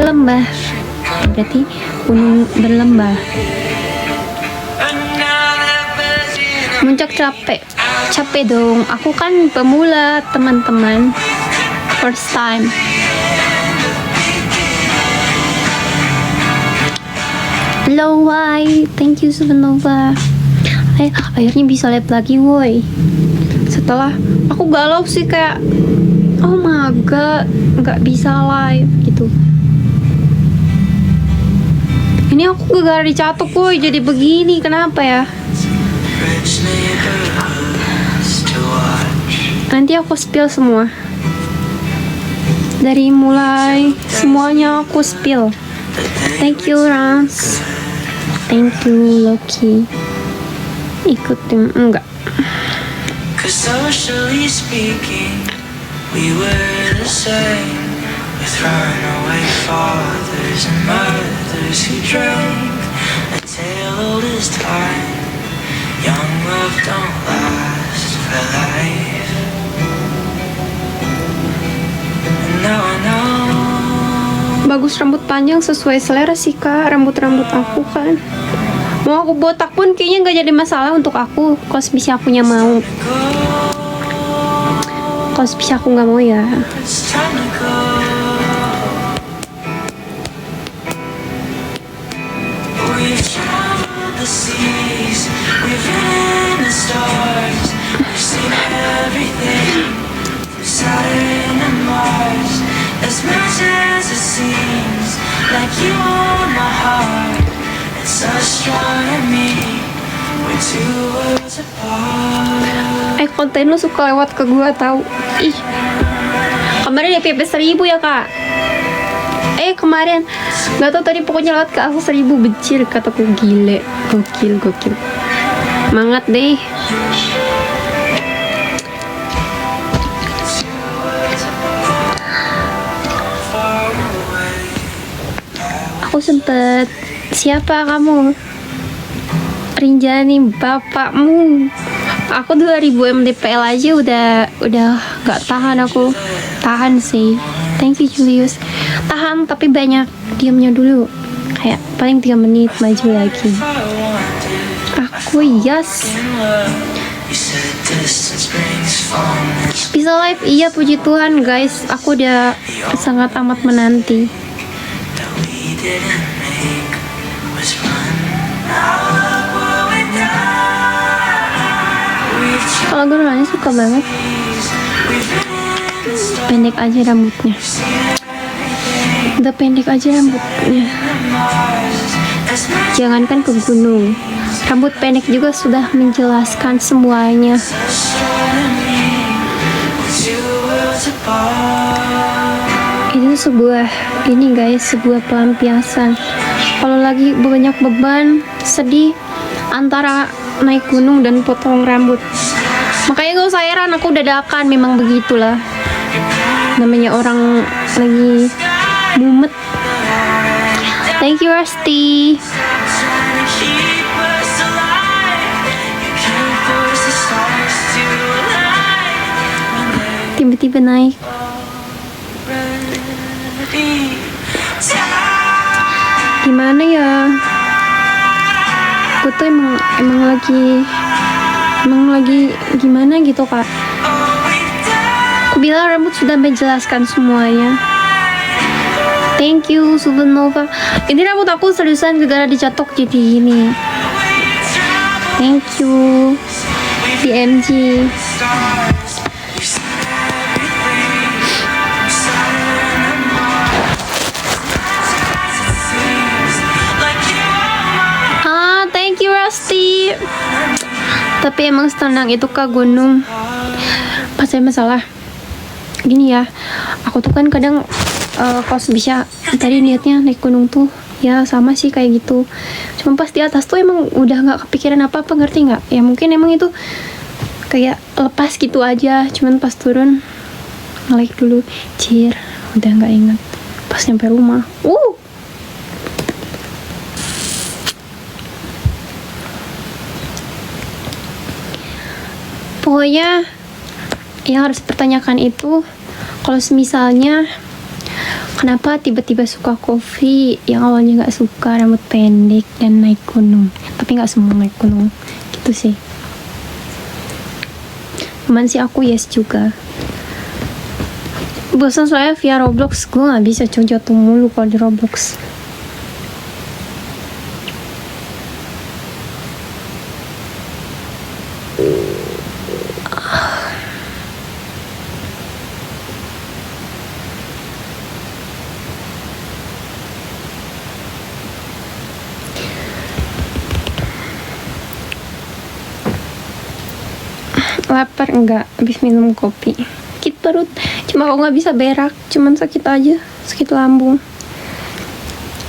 lembah, berarti gunung berlembah. Muncak capek dong, aku kan pemula teman-teman, first time. Hello, why? Thank you Supernova. Akhirnya bisa live lagi, woi. Setelah aku galau sih, kayak oh my god, nggak bisa live gitu. Ini aku gara-gara dicatok, woi, jadi begini. Kenapa ya? Nanti aku spill semua. Dari mulai semuanya aku spill. Thank you Rans. Thank you Loki. Ikutin enggak? Socially speaking, we were the same, with runaway fathers and mothers who drank a tale old as time. Young love don't last for life. And now I know. Bagus rambut panjang, sesuai selera sih kak, rambut aku kan. Mau aku botak pun kayaknya nggak jadi masalah untuk aku, kalau bisa akunya mau. Kalau bisa aku nggak mau ya. Konten lu suka lewat ke gua tahu. Ih, kemarin ya PP 1000 ya kak. Kemarin nggak tahu tadi pokoknya lewat ke aku 1000, becil kataku. Gile, gokil semangat deh. Aku sempet, siapa kamu? Rinjani bapakmu. Aku 2000 mdpl aja udah nggak tahan aku. Tahan sih. Thank you Julius. Tahan tapi banyak diamnya dulu. Kayak paling 3 menit maju lagi. Aku yes. Bisa live? Iya puji Tuhan guys. Aku udah sangat amat menanti. Kalau gue orangnya suka banget pendek aja rambutnya. Udah pendek aja rambutnya. Jangankan ke gunung, rambut pendek juga sudah menjelaskan semuanya. Itu sebuah pelampiasan. Kalau lagi banyak beban, sedih, antara naik gunung dan potong rambut. Makanya gak usah heran aku dadakan, memang begitulah. Namanya orang lagi mumet. Thank you Rusty. Tiba-tiba naik. Gimana ya? Aku tuh emang lagi gimana gitu kak. Aku bilang rambut sudah menjelaskan semuanya. Thank you Supernova. Ini rambut aku seriusan gara-gara dicatok jadi ini. Thank you DMG. Thank you Rusty. Tapi emang senang itu ke gunung. Pas saya masalah gini ya, aku tuh kan kadang pas bisa tadi niatnya naik gunung tuh ya sama sih kayak gitu. Cuma pas di atas tuh emang udah nggak kepikiran apa-apa, ngerti nggak? Ya mungkin emang itu kayak lepas gitu aja. Cuman pas turun nge-like dulu, udah nggak inget. Pas nyampe rumah, pokoknya yang harus dipertanyakan itu kalau misalnya Kenapa tiba-tiba suka kopi? Yang awalnya nggak suka, rambut pendek dan naik gunung. Tapi nggak semua naik gunung, gitu sih. Cuman sih aku yes juga. Bosan soalnya via Roblox, gue nggak bisa jatuh mulu kalau di Roblox. Lapar enggak, habis minum kopi. Sakit perut, cuma aku nggak bisa berak, cuman sakit aja, sakit lambung.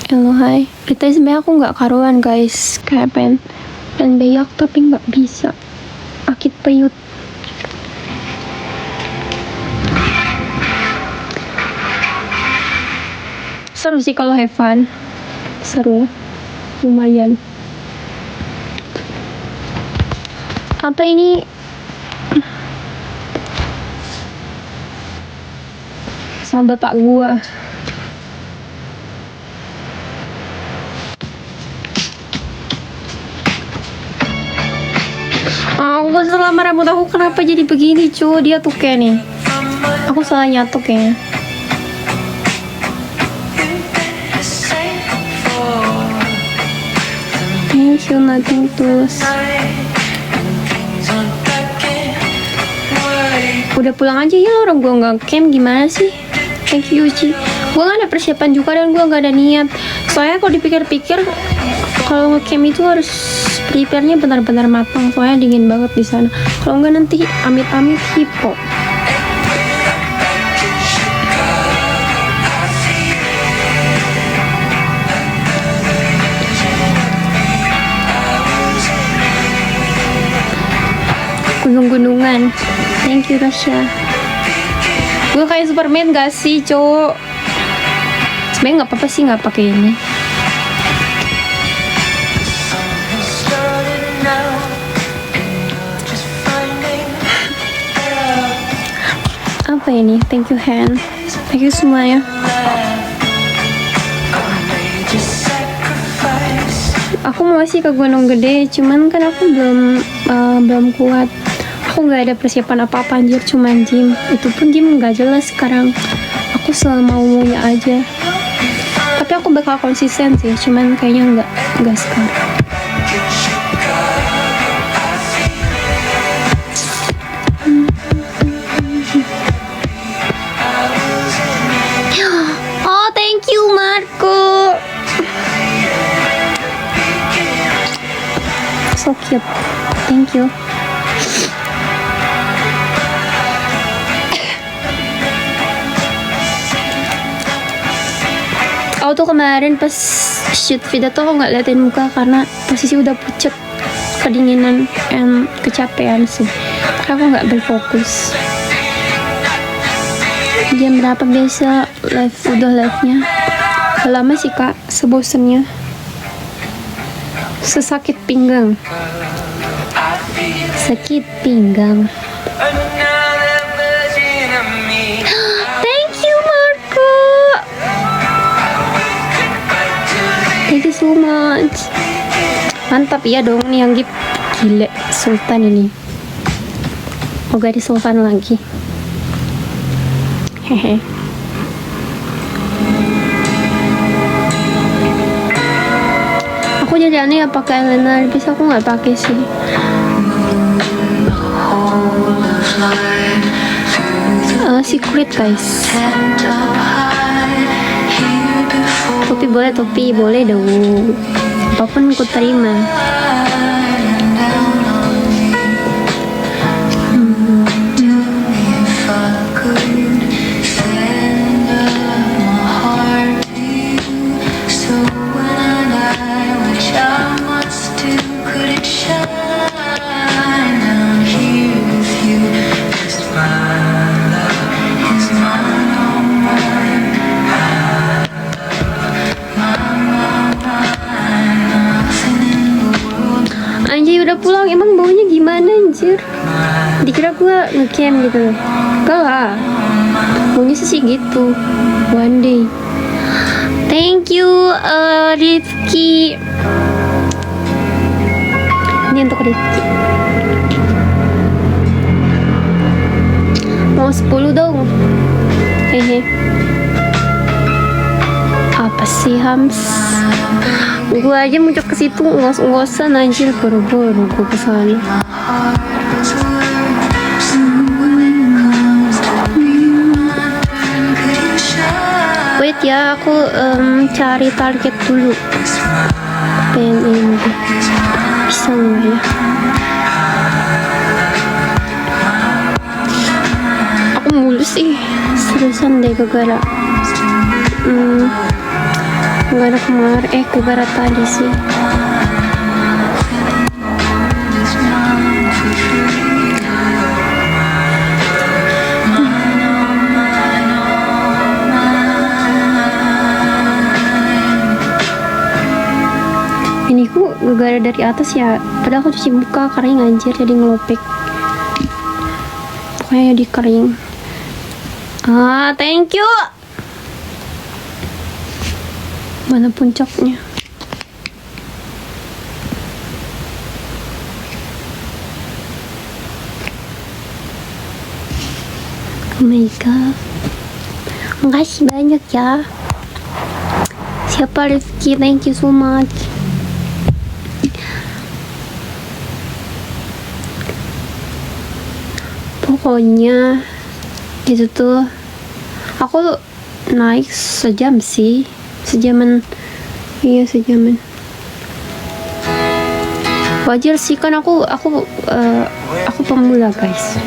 Hello, hai. Kita sebenarnya aku nggak karuan guys, kayak pengen beyak tapi nggak bisa, sakit peyut. Seru sih kalau have fun, seru, lumayan. Apa ini? Sama bapak gua. Aku selama rambut aku kenapa jadi begini cuy, dia tuh kayak nih. Aku salah nyatuk kayaknya. Thank you, nothing tulus. Udah pulang aja ya, orang gua nggak camp gimana sih? Thank you Uci. Gue gak ada persiapan juga dan gue gak ada niat. Soalnya kalau dipikir-pikir, kalau nge-camp itu harus prepare-nya benar-benar matang. Soalnya dingin banget di sana. Kalau enggak nanti amit-amit hipo. Gunung-gunungan. Thank you Rasya. Gue kayak Superman gak sih cowok? Sebenernya gak apa-apa sih gak pakai ini. Apa ini? Thank you Han. Thank you semuanya. Aku mau sih ke Gunung Gede, cuman kan aku belum kuat. Aku nggak ada persiapan apa-apa anjir, cuman gym. Itu pun gym nggak jelas sekarang. Aku selalu maunya aja. Tapi aku bakal konsisten sih, cuman kayaknya nggak sekarang. Oh, thank you Marco. So cute. Thank you. Aku tuh kemarin pas shoot video tuh aku nggak liatin muka karena posisi udah pucet, kedinginan, and kecapean sih. Aku nggak berfokus. Jam berapa biasa live-nya? Lama sih kak, sebosennya. Sesakit pinggang. Sakit pinggang. Thank you so much. Mantap ya dong nih yang gift. Gila, Sultan ini. Oh gak ada Sultan lagi. Hehe. Aku jadi aneh ya pakai eyeliner, bisa aku nggak pakai sih. Secret guys. Topi boleh dong. Apapun aku terima. Udah pulang, emang baunya gimana anjir? Dikira gue nge-camp gitu loh. Enggak lah. Maunya sih gitu, one day. Thank you Rifki. Ini untuk Rifki. Mau 10 dong. Hehe. Apa sih Hams? Gua aja muncul ke situ ngos-ngosan anjir, baru-baru gua kesana. Wait ya, aku cari target dulu. Pengen ini deh. Bisa nggak ya? Aku mulu sih seriusan deh gara-gara gara kemarin gara tadi sih. Ini ku gara dari atas ya, padahal aku cuci muka kering anjir, jadi ngelopek. Pokoknya jadi kering. Thank you. Mana puncaknya? Oh my god, makasih banyak ya. Siapa Rifki? Thank you so much. Pokoknya itu tuh aku naik sejam sih, sejaman. Iya sejaman. Wajar sih kan aku pemula guys.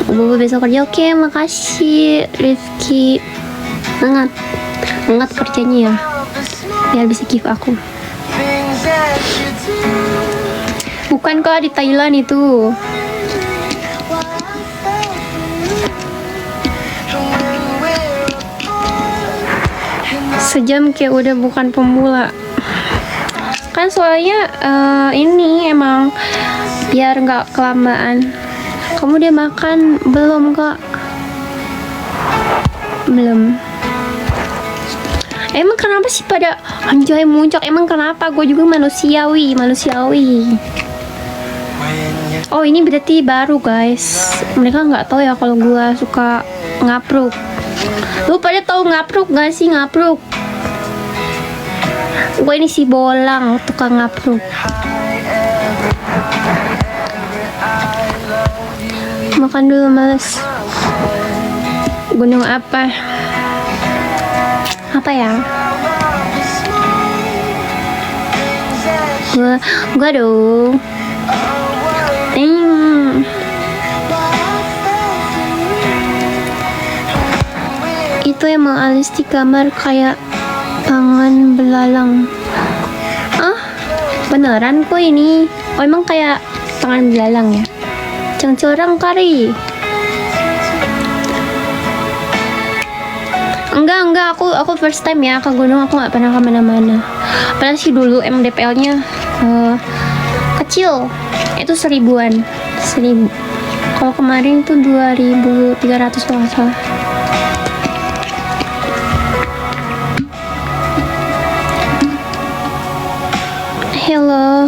Bobo besok kerja. Oke, makasih Rifki. Hangat kerjanya ya, biar bisa give aku. Bukan kok di Thailand itu. Sejam kayak udah bukan pemula. Kan soalnya ini emang biar nggak kelamaan. Kamu udah makan belum kak? Belum. Emang kenapa sih pada anjay muncak? Emang kenapa? Gue juga manusiawi. Oh ini berarti baru guys. Mereka nggak tahu ya kalau gue suka ngapruk. Lu pada tahu ngapruk gak sih ngapruk? Gue ini si bolang tukang ngapruk. Makan dulu males. Gunung apa? Apa ya? Gua dong. Itu emang alis di kamar kayak tangan belalang. Beneran kok ini? Oh emang kayak tangan belalang ya? Cangcorang kari. Enggak, aku first time ya ke gunung, aku nggak pernah kemana-mana. Padahal sih dulu MDPL-nya kecil, itu 1000-an. Kalau kemarin tuh 2300 kalau nggak salah. Hello.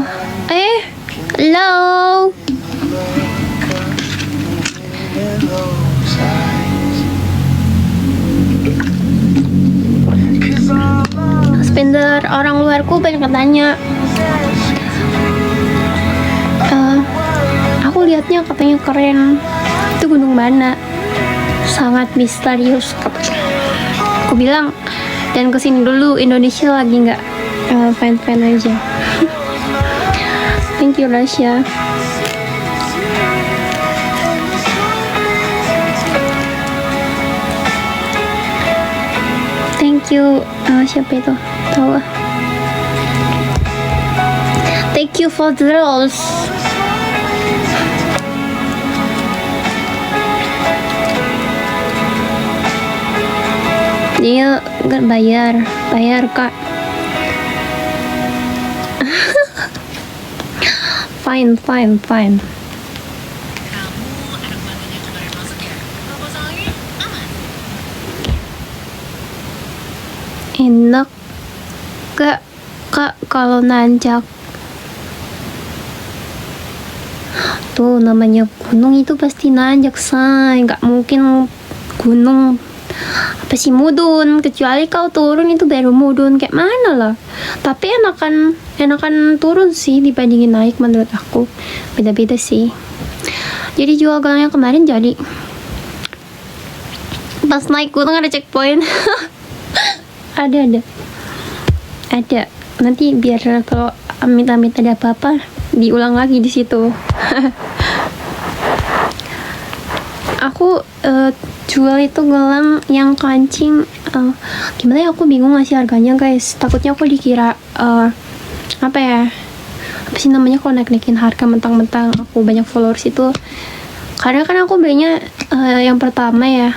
Hello. Spender orang luarku banyak katanya. Aku lihatnya katanya keren. Itu gunung mana? Sangat misterius katanya. Aku bilang dan kesini dulu, Indonesia lagi nggak fan aja. Thank you Rasya. Thank you siapa itu? Tahu. Thank you for the rolls. Dia nggak bayar kak. fine. enak gak kak kalau nanjak? Tuh namanya gunung itu pasti nanjak say, nggak mungkin gunung apa sih mudun, kecuali kau turun itu baru mudun kayak mana lah. Tapi enakan turun sih dibandingin naik menurut aku, beda-beda sih. Jadi jual galangnya kemarin jadi pas naik gunung ada checkpoint. ada nanti biar kalau amit-amit ada apa-apa diulang lagi di situ. Aku jual itu gelang yang kancing, gimana ya, aku bingung ngasih harganya guys, takutnya aku dikira apa sih namanya kalau naik-naikin harga mentang-mentang aku banyak followers itu. Karena kan aku belinya yang pertama ya,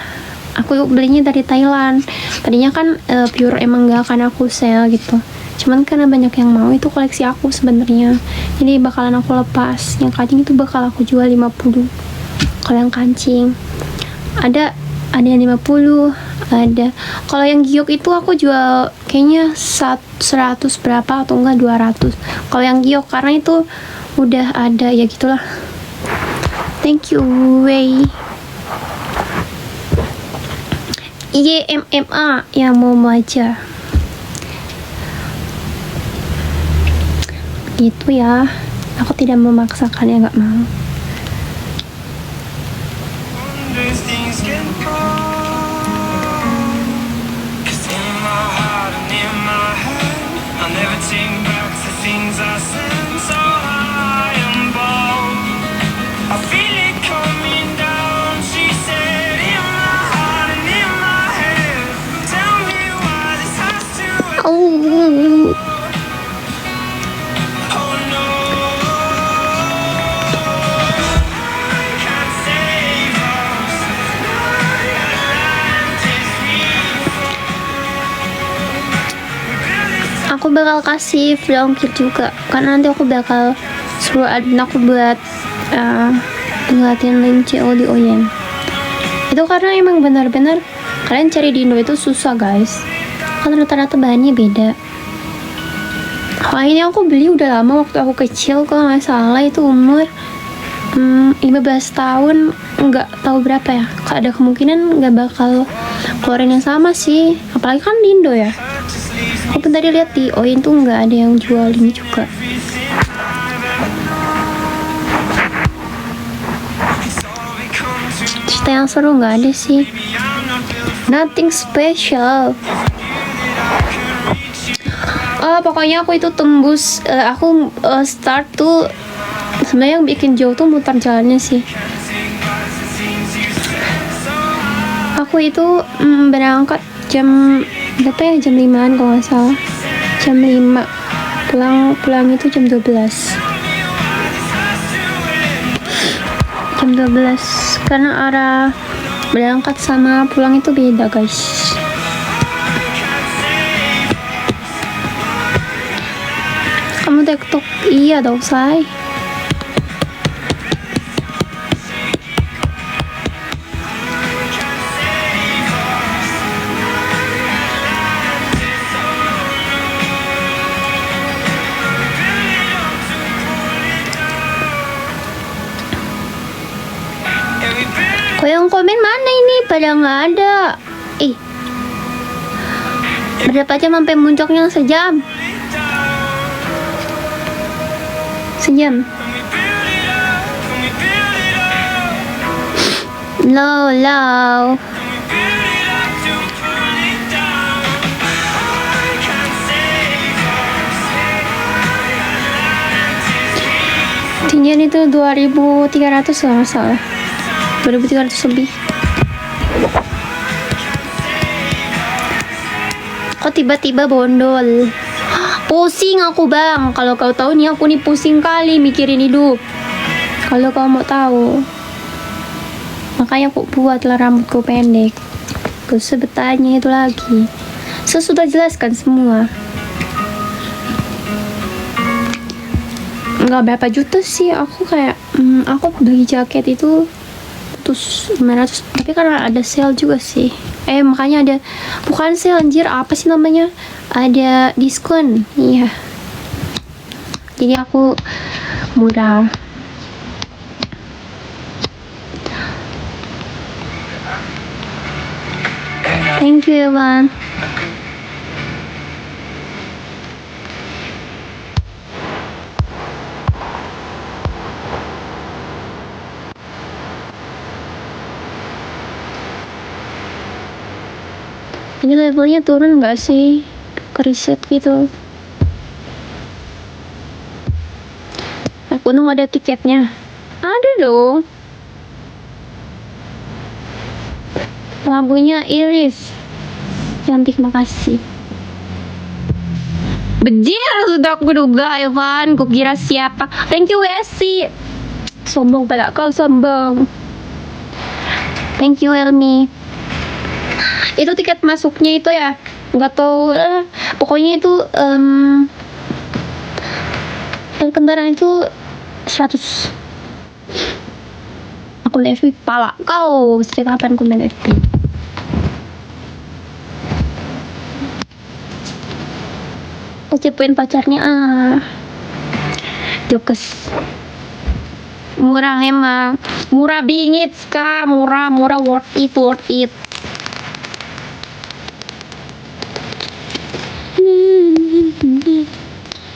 aku belinya dari Thailand. Tadinya kan pure emang gak akan aku sell gitu, cuman karena banyak yang mau, itu koleksi aku sebenarnya, jadi bakalan aku lepas. Yang kancing itu bakal aku jual 50. Kalau yang kancing ada yang 50, ada. Kalau yang giok itu aku jual kayaknya 100 berapa atau enggak 200 kalau yang giok, karena itu udah ada ya gitulah. Thank you Wei. IMMA yang mau aja gitu ya, aku tidak memaksakan ya, nggak mau. Aku bakal kasih free ongkir juga, karena nanti aku bakal suruh admin aku buat buatin link CO di Oyen. Itu karena emang benar-benar kalian cari di Indo itu susah guys, kan rata-rata bahannya beda. Ini aku beli udah lama, waktu aku kecil kalau nggak salah, itu umur 15 tahun, nggak tahu berapa ya. Ada kemungkinan nggak bakal keluarin yang sama sih, apalagi kan di Indo ya. Aku tadi lihat di Oyen tuh nggak ada yang jual ini juga. Cerita yang seru nggak ada sih, nothing special. Pokoknya aku itu tembus, aku start tuh sebenarnya yang bikin jauh tuh mutar jalannya sih. Aku itu berangkat jam berapa ya, jam 5an kalau nggak salah, jam 5 pulang itu jam 12 karena arah berangkat sama pulang itu beda guys. Kamu TikTok? Iya dong say. Kok yang komen mana ini? Pada nggak ada. Berapa jam sampai muncaknya? Sejam. Low. Tinggian itu 2.300 kalau nggak salah, 2.300 lebih. Kok tiba-tiba bondol? Pusing aku bang, kalau kau tahu nih aku nih pusing kali mikirin hidup. Kalau kau mau tahu, makanya aku buatlah rambutku pendek. Gak usah bertanya itu lagi, saya sudah jelaskan semua. Nggak berapa juta sih, aku kayak aku beli jaket itu terus 500, tapi karena ada sale juga sih. Makanya ada, bukan sale anjir, apa sih namanya, ada diskon. Iya, jadi aku murah. Thank you Evan. Ini levelnya turun nggak sih? Ke reset gitu. Gunung ada tiketnya. Ada dong. Lampunya iris. Cantik, makasih. Bejir sudah aku duga, Evan. Kukira siapa. Thank you, Esi. Sombong pada kau, sombong. Thank you, Elmi. Itu tiket masuknya itu ya, nggak tahu, pokoknya itu kendaraan itu 100. Aku live pala kau sejak kapan aku main FB. Ucapin pacarnya jokes. Murah emang, murah bingit kak, murah worth it.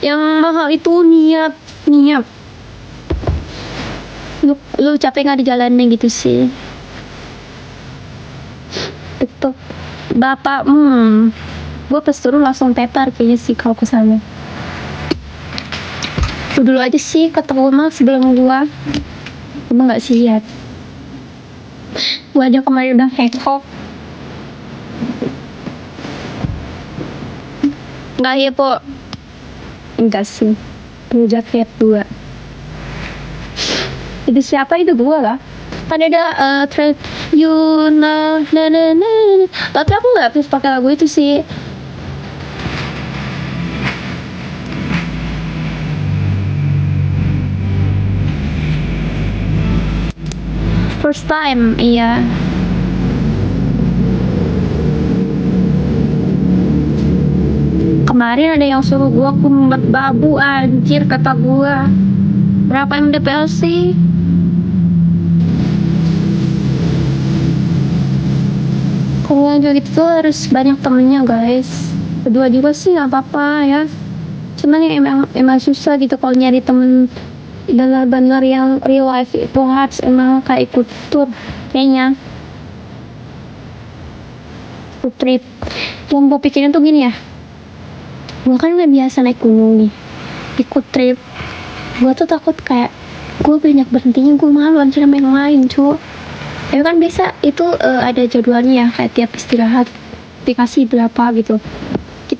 Yang mahal itu niat. Lu capek nggak di jalannya gitu sih? Betul. Bapak, gue pas turun langsung tepar kayaknya sih kalau kesana. Lu dulu aja sih kata gue mah sebelum gue emang nggak sih lihat. Gue aja kemarin udah hekok. Nggak ya po? Enggak sih. Udah lihat 2. Itu siapa itu gue lah? Kan ada trend you na. Tapi aku nggak habis pakai lagu itu sih. First time, iya. Kemarin ada yang suruh gua kumbat babu, anjir kata gua. Berapa MDPL sih? Kalau yang gitu tuh harus banyak temennya guys. Kedua juga sih nggak apa-apa ya. Cuman ya emang susah gitu kalau nyari temen benar-benar yang real life itu harus emang kayak ikut tour kayaknya. Food trip. Yang gue pikirin tuh gini ya. Gue kan udah biasa naik gunung nih. Ikut trip. Gue tuh takut kayak gue banyak berhentinya, gue malu anjir sama yang lain cuy. Ya kan bisa itu ada jadwalnya ya, kayak tiap istirahat dikasih berapa gitu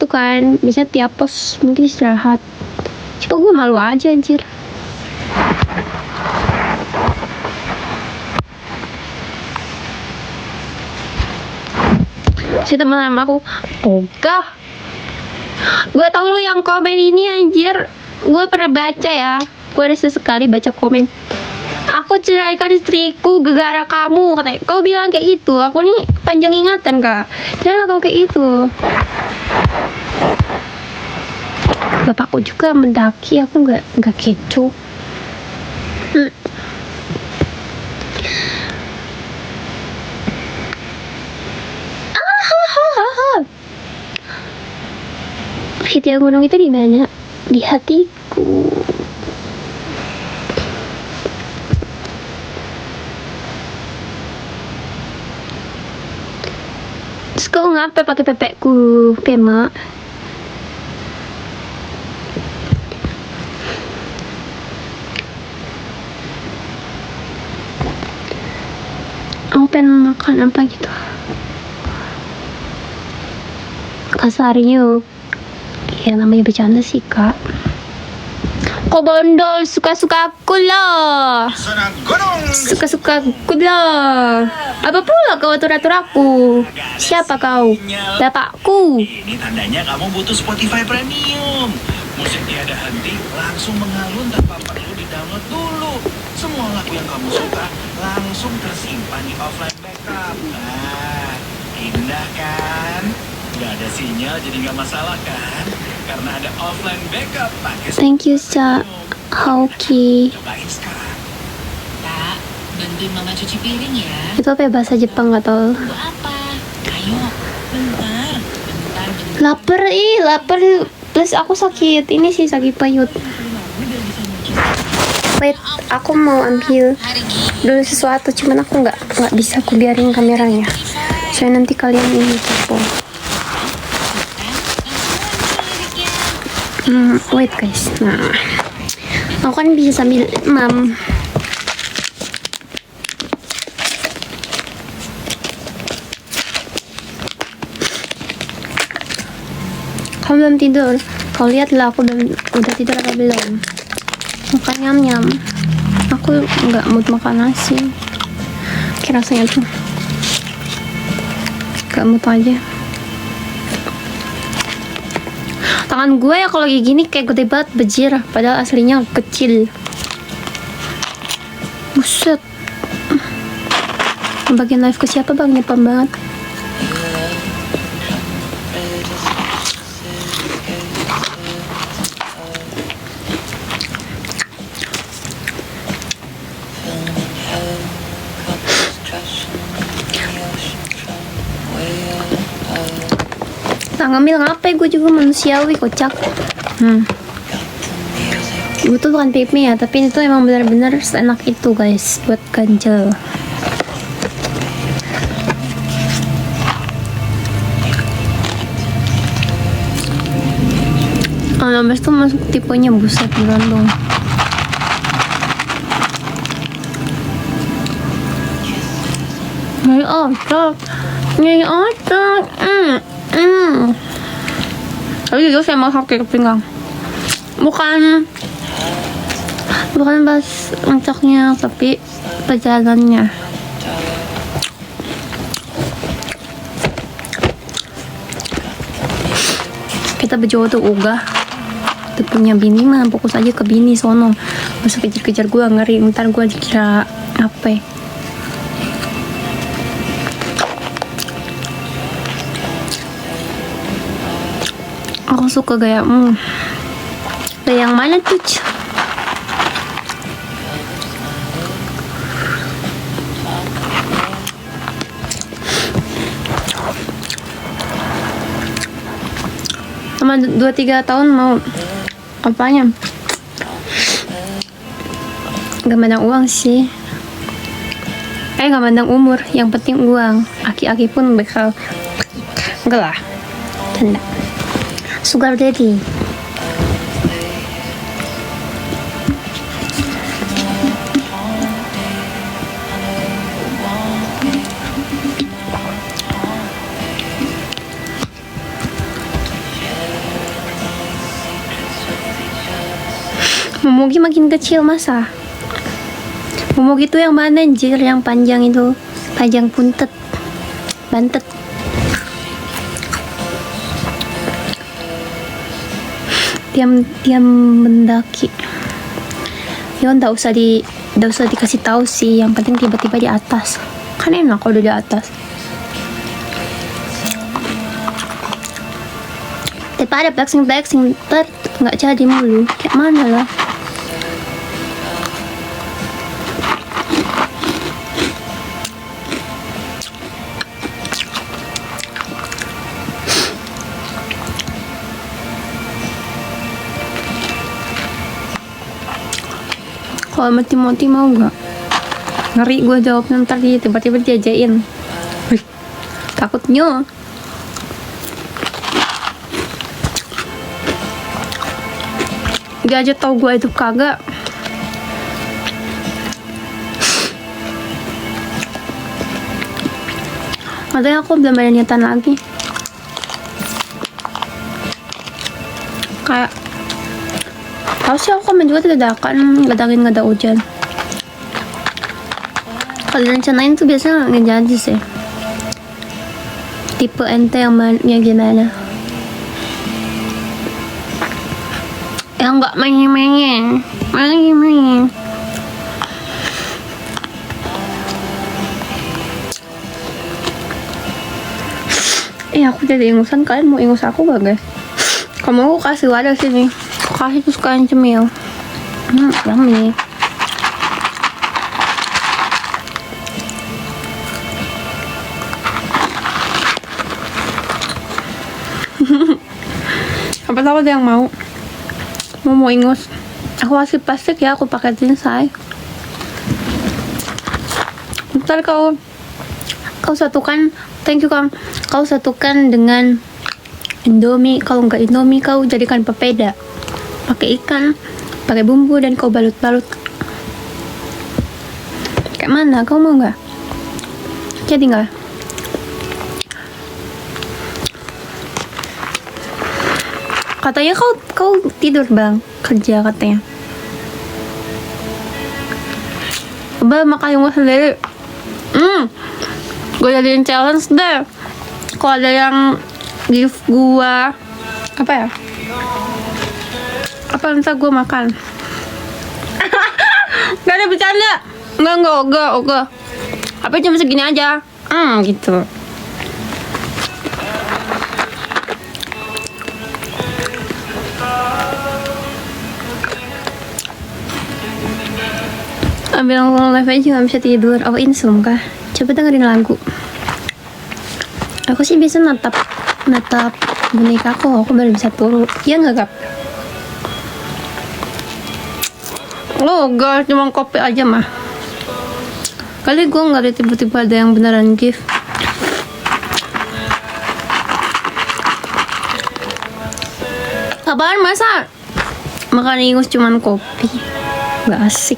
kan, biasanya tiap pos mungkin istirahat. Cuma gue malu aja anjir. Si teman aku ogah, gue tau lu yang komen ini anjir, gue pernah baca ya, gue ada sesekali baca komen, aku ceraikan istriku gara-gara kamu, katanya. Kau bilang kayak gitu, aku nih panjang ingatan kak, jangan kau kayak itu. Bapakku juga mendaki, aku nggak keco. Hitian gunung itu di mana? Di hatiku. Terus kau ngapa pakai pepekku, Pema? Aku pengen makan apa gitu. Kasarnya ya namanya bercanda sih kak. Kok bondol, suka-suka aku lah. Suka-suka aku lah. Apa pula kau atur-atur aku? Siapa kau? Bapakku. Ini tandanya kamu butuh Spotify Premium. Musik tiada henti langsung mengalun tanpa perlu di-download dulu. Semua lagu yang kamu suka langsung tersimpan di offline backup. Nah, Indah kan? Gak ada sinyal jadi gak masalah kan? Karena ada offline backup pakai Thank you, Sa Hauki. Cobain sekarang. Kak, bantuin mama cuci piring ya. Itu apa ya, bahasa Jepang nggak tahu. Buat apa? Ayo, bentar. Laper, lapar. Plus aku sakit. Ini sih sakit perut. Wait, aku mau ambil Hari gini. dulu sesuatu, cuman aku nggak bisa aku biarin kameranya. Soalnya nanti kalian ini kepo. Wait guys. Nah, aku kan bisa sambil mam. Kamu belum tidur? Kau lihatlah aku udah tidur apa belum? Makan nyam. Aku nggak mood makan nasi. Kayak rasanya tuh nggak mood aja. Tangan gue ya kalau kayak gini kayak gede banget, bejir. Padahal aslinya kecil. Buset. Bagian live ke siapa bang? Nyepam banget. Nah, ngambil ngapain, gue juga manusiawi kocak. Gue tuh bukan pick me ya, tapi itu emang benar-benar enak itu guys buat ganjel. Habis itu masuk tipenya, buset beneran dong. Nyai otak. Tapi juga saya mau sakit pinggang. Bukan pas ngecoknya, tapi perjalanannya. Kita berjodoh ogah. Itu punya bini mah fokus aja ke bini sono. Masa kejar-kejar gue, ngeri ntar gue dikira apa. Aku suka gayamu. Gaya yang mana tuh? Sama 2-3 tahun mau apanya? Gak mandang uang sih. Gak mandang umur, yang penting uang. Aki-aki pun bakal enggak lah. Tanda. Sugar daddy. Momogi makin kecil masa? Momogi itu yang mana anjir? Yang panjang itu, panjang puntet, bantet. Diam mendaki. Ya nggak usah dikasih tahu sih, yang penting tiba-tiba di atas. Kan enak kalau udah di atas. Daripada flexing ntar nggak jadi mulu. Kayak mana lah? Kalau mati mau nggak? Ngeri gue jawabnya ntar dia tiba-tiba diajain. Wih, takutnya. Dia aja tau gue itu kagak. Makanya aku belum ada niatan lagi. Kayak tahu sih aku komen juga dadakan, ngadangin nggak ada hujan. Kalau rencanain tuh biasanya nggak jadi sih. Tipe ente yang gimana? Yang nggak main-main. aku jadi ingusan, kalian mau ingus aku gak guys? Kamu aku kasih wadah sini, aku kasih kesukaan cemil. Yummy. Apa tahu ada yang mau ingus. Aku kasih plastik ya, aku paketin say. Ntar kau satukan, thank you Kang. Kau satukan dengan Indomie. Kalau nggak Indomie, kau jadikan papeda. Pakai ikan, pakai bumbu dan kau balut-balut. Kayak mana? Kau mau nggak? Jadi nggak? Katanya kau tidur bang, kerja katanya. Coba makan yang sendiri. Gue jadiin challenge deh. Kalau ada yang give gua apa ya? Apa ntar gue makan? Gak ada bercanda. Enggak. Apa cuma segini aja? Gitu. Ambil live aja gak bisa tidur. Oh insum kah? Coba dengerin lagu. Aku sih biasa natap boneka aku baru bisa turun. Iya nggak Kap? Lo gak cuma kopi aja mah. Kali gue nggak ada tiba-tiba ada yang beneran gift. Apaan masa makan ingus cuman kopi? Gak asik.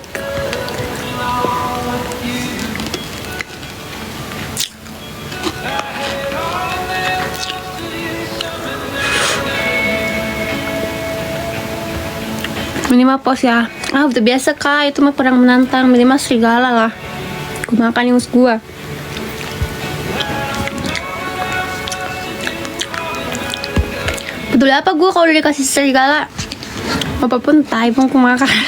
Minimal pos ya. Udah biasa kak, itu mah perang menantang. Minimal serigala lah. Gue makan ingus gua. Betul apa gue kalau udah dikasih serigala? Apapun tai pun aku makan.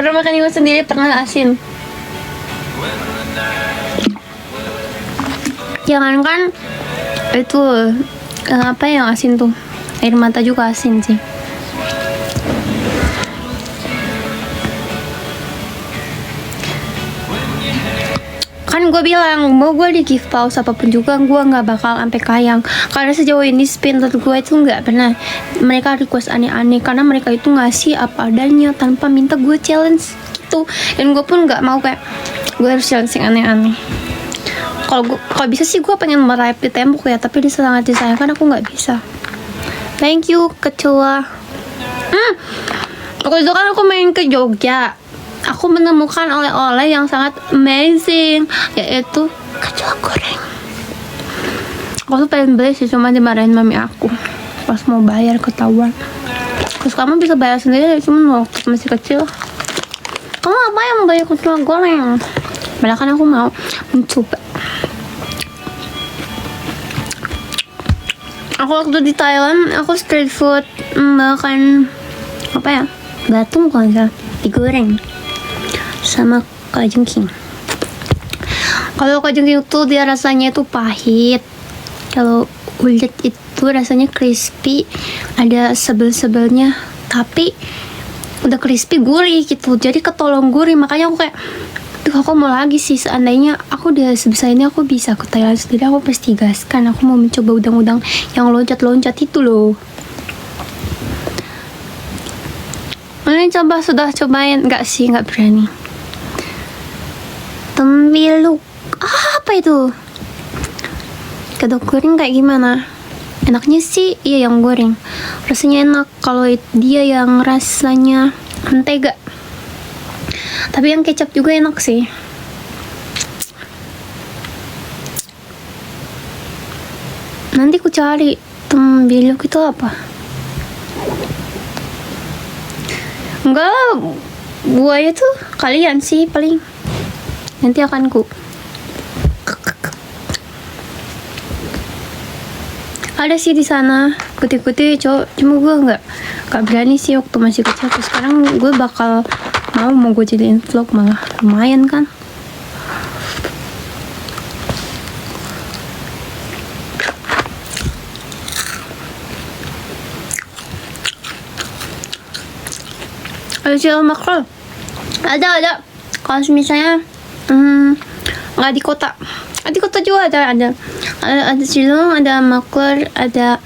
Pernah makan ingus sendiri, pernah asin. Jangankan itu apa yang asin tuh? Air mata juga asin sih. Kan gue bilang mau gue di give pause apapun juga gue nggak bakal sampai kayang, karena sejauh ini spinner gue itu nggak pernah mereka request aneh-aneh, karena mereka itu ngasih apa adanya tanpa minta gue challenge gitu, dan gue pun nggak mau kayak gue harus challenge yang aneh-aneh. Kalau bisa sih gue pengen meraih di tembok ya, tapi dia sangat disayangkan aku nggak bisa. Thank you kecoa. Waktu itu kan aku main ke Jogja, aku menemukan oleh-oleh yang sangat amazing, yaitu kecoa goreng. Aku tuh pengen beli sih, cuma dimarahin mami aku pas mau bayar, ketahuan. Terus kamu bisa bayar sendiri, cuma waktu masih kecil. Kamu apa yang mau bayar kecoa goreng? Padahal kan aku mau mencoba. Aku waktu di Thailand, aku street food makan apa ya? Batung kalau nggak salah, digoreng sama kalajengking. Kalau kalajengking itu dia rasanya itu pahit. Kalau ulet itu rasanya crispy, ada sebel-sebelnya, tapi udah crispy gurih gitu. Jadi ketolong gurih, makanya aku kayak tuh aku mau lagi sih. Seandainya aku udah sebesar ini aku bisa ke Thailand sendiri, aku pasti gaskan. Aku mau mencoba udang-udang yang loncat-loncat itu loh. Ini sudah cobain nggak sih? Nggak berani. Tembiluk apa itu? Kedok goreng kayak gimana? Enaknya sih iya yang goreng, rasanya enak. Kalau dia yang rasanya mentega, tapi yang kecap juga enak sih. Nanti ku cari tembiluk itu apa. Enggak lah, buaya tuh kalian sih paling. Nanti akan ku ada sih di sana kuti-kuti cowok, cuma gue nggak berani sih waktu masih kecil. Terus sekarang gue bakal mau gue jadiin vlog, malah lumayan kan. Ada cilok makro. Ada. Kalau misalnya nggak di kota. Di kota juga ada cilok, ada makro, ada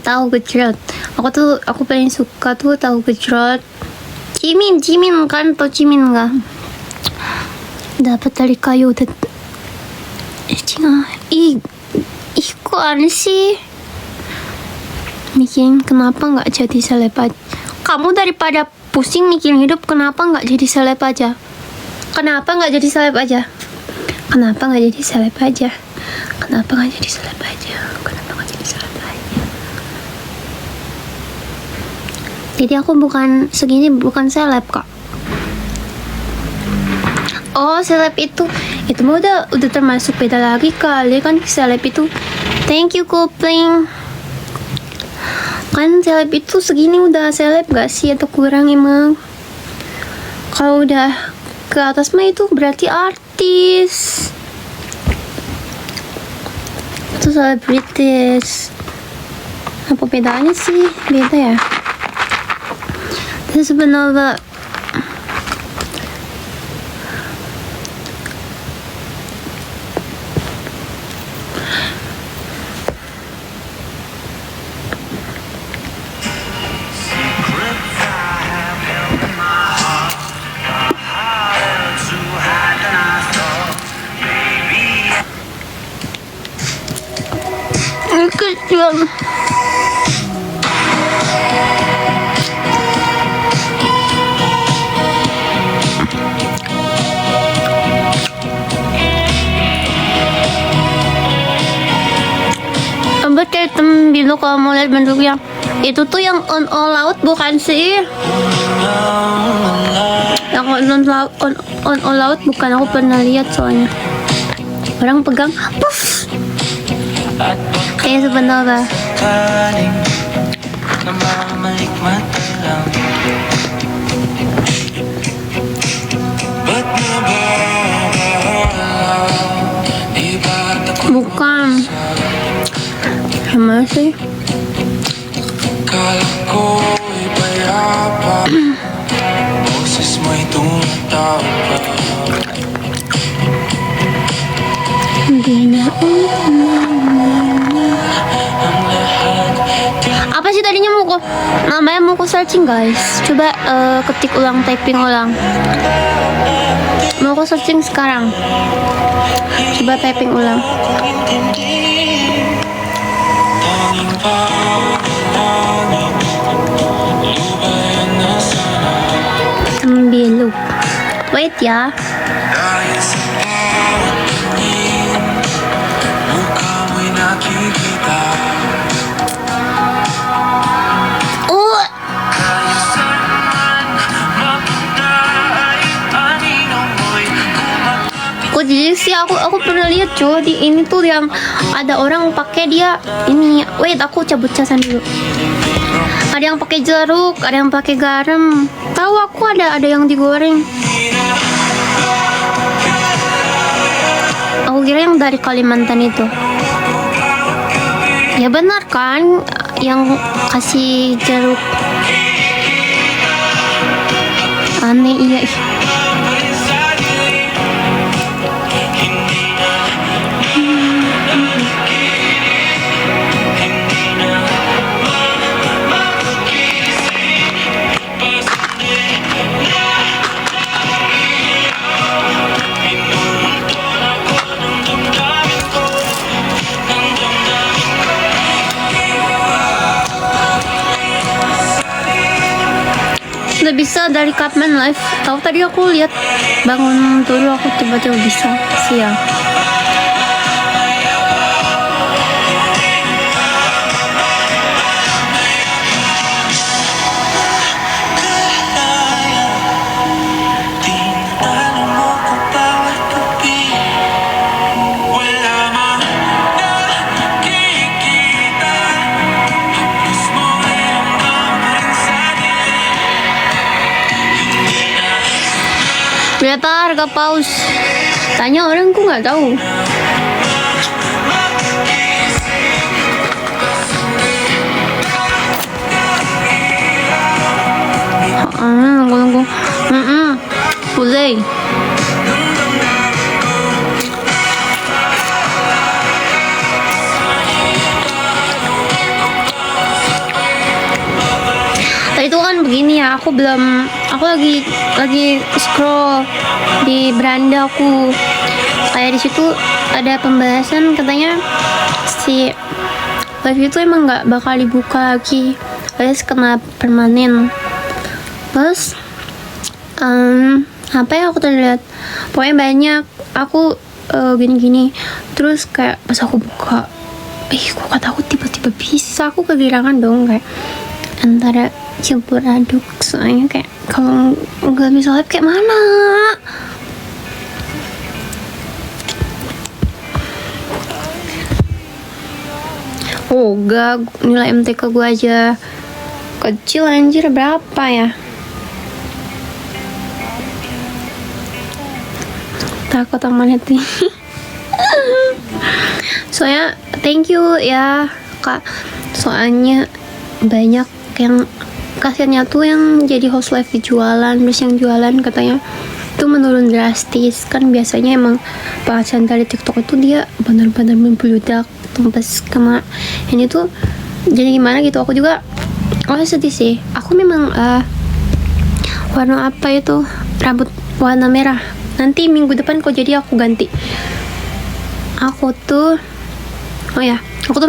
tahu gejrot. Aku paling suka tuh tahu gejrot. Cimin kan, tau cimin nggak? Dapat dari kayu. Ih, kok aneh sih? Mikirin kenapa nggak jadi seleb aja? Kamu daripada pusing mikirin hidup, kenapa nggak jadi seleb aja? Kenapa nggak jadi seleb aja? Jadi aku bukan seleb kok. Oh, seleb itu mah udah termasuk beda lagi kali kan. Seleb itu, thank you Kopling. Kan seleb itu segini udah seleb gak sih, atau kurang emang? Kalau udah ke atas mah itu berarti artis. Itu selebritis. Apa bedanya sih? Beda ya? Dan sebenarnya kecil. Ambil kayak bilu kalau mau lihat bentuknya. Itu tuh yang on all out bukan sih? Yang on all out bukan, aku pernah lihat soalnya. Orang pegang, puff. Kayak sebenarnya. Bukan. Sama sih. Apa sih tadinya namanya mau searching guys. Coba ketik ulang, typing ulang. Mau searching sekarang. Coba typing ulang. Bilu. Wait ya. Kok jadi sih aku pernah lihat cuy di ini tuh yang ada orang pakai dia ini. Wait, aku cabut casan dulu. Ada yang pakai jeruk, ada yang pakai garam. Tahu aku ada yang digoreng. Aku kira yang dari Kalimantan itu. Ya benar kan, yang kasih jeruk. Aneh iya. Udah bisa dari Cupman Live. Tahu tadi aku lihat bangun dulu aku tiba-tiba bisa siang. Berapa harga paus? Tanya orang, ku nggak tahu. Itu kan begini ya, aku lagi scroll di beranda aku, kayak di situ ada pembahasan katanya si live itu emang nggak bakal dibuka lagi, alias kena permanen. Terus apa ya, aku terlihat pokoknya banyak aku gini-gini. Terus kayak pas aku buka, kok kata aku tiba-tiba bisa, aku kegirangan dong, kayak antara campur aduk, soalnya kayak kalau nggak bisa live kayak mana. Oh gak, nilai MTK gue aja kecil anjir, berapa ya? Takut sama hati. Soalnya thank you ya kak, soalnya banyak yang kasihannya tuh yang jadi host live di jualan, terus yang jualan katanya itu menurun drastis. Kan biasanya emang penghasilan dari TikTok itu dia benar-benar membludak, pas kena ini tuh jadi gimana gitu. Aku juga sedih sih. Aku memang warna apa itu, rambut warna merah, nanti minggu depan kok jadi aku ganti. Aku tuh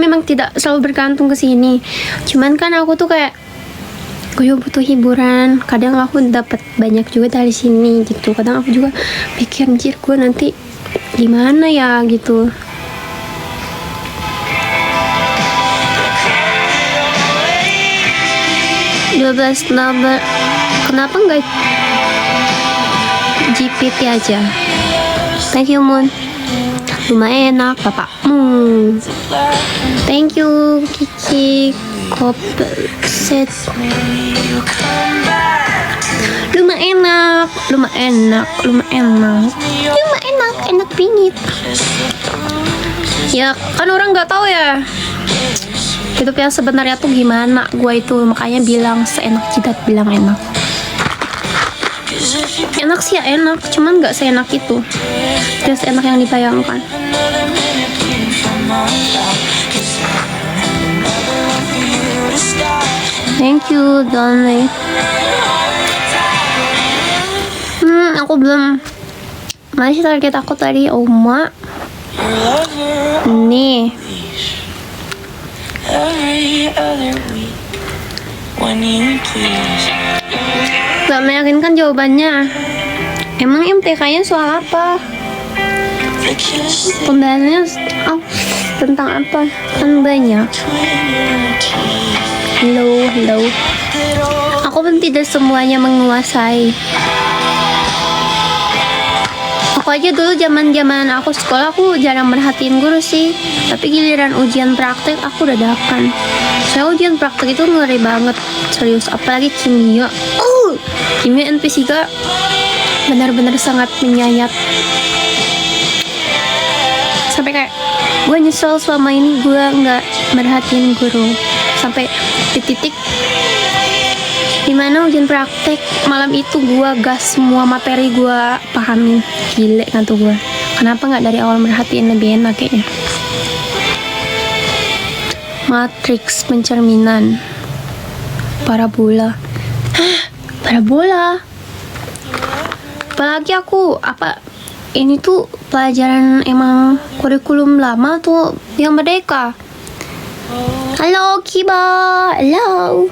memang tidak selalu bergantung ke sini, cuman kan aku tuh kayak gue butuh hiburan. Kadang aku dapat banyak juga dari sini gitu. Kadang aku juga pikir anjir gue nanti gimana ya gitu. Kenapa nggak GPT aja? Thank you Moon, lumayan enak bapakmu. Thank you Kiki Kopset, enak bingit. Ya kan orang nggak tahu ya hidup yang sebenarnya tuh gimana. Gue itu makanya bilang seenak jidat bilang enak. Enak sih ya enak, cuman nggak seenak itu, tidak seenak yang dibayangkan. Thank you Donny. Aku belum, masih target aku tadi Oma nih. Gak meyakinkan jawabannya. Emang MTK-nya soal apa? Pembahasannya tentang apa? Kan banyak. Hello. Aku pun tidak semuanya menguasai. Aku aja dulu zaman aku sekolah, aku jarang merhatiin guru sih. Tapi giliran ujian praktek aku dadakan. Saya ujian praktek itu ngeri banget, serius. Apalagi kimia. Kimia NP3 benar-benar sangat menyayat. Sampai kayak gue nyesel selama ini gue nggak merhatiin guru. Sampai di titik dimana ujian praktek malam itu gue gas semua materi gue pahamin. Gile kan tuh gue, kenapa nggak dari awal merhatiin, lebih enak kayaknya. Matriks pencerminan, parabola. Parabola, apalagi aku ini tuh pelajaran emang kurikulum lama tuh yang merdeka. Halo Kiba, halo.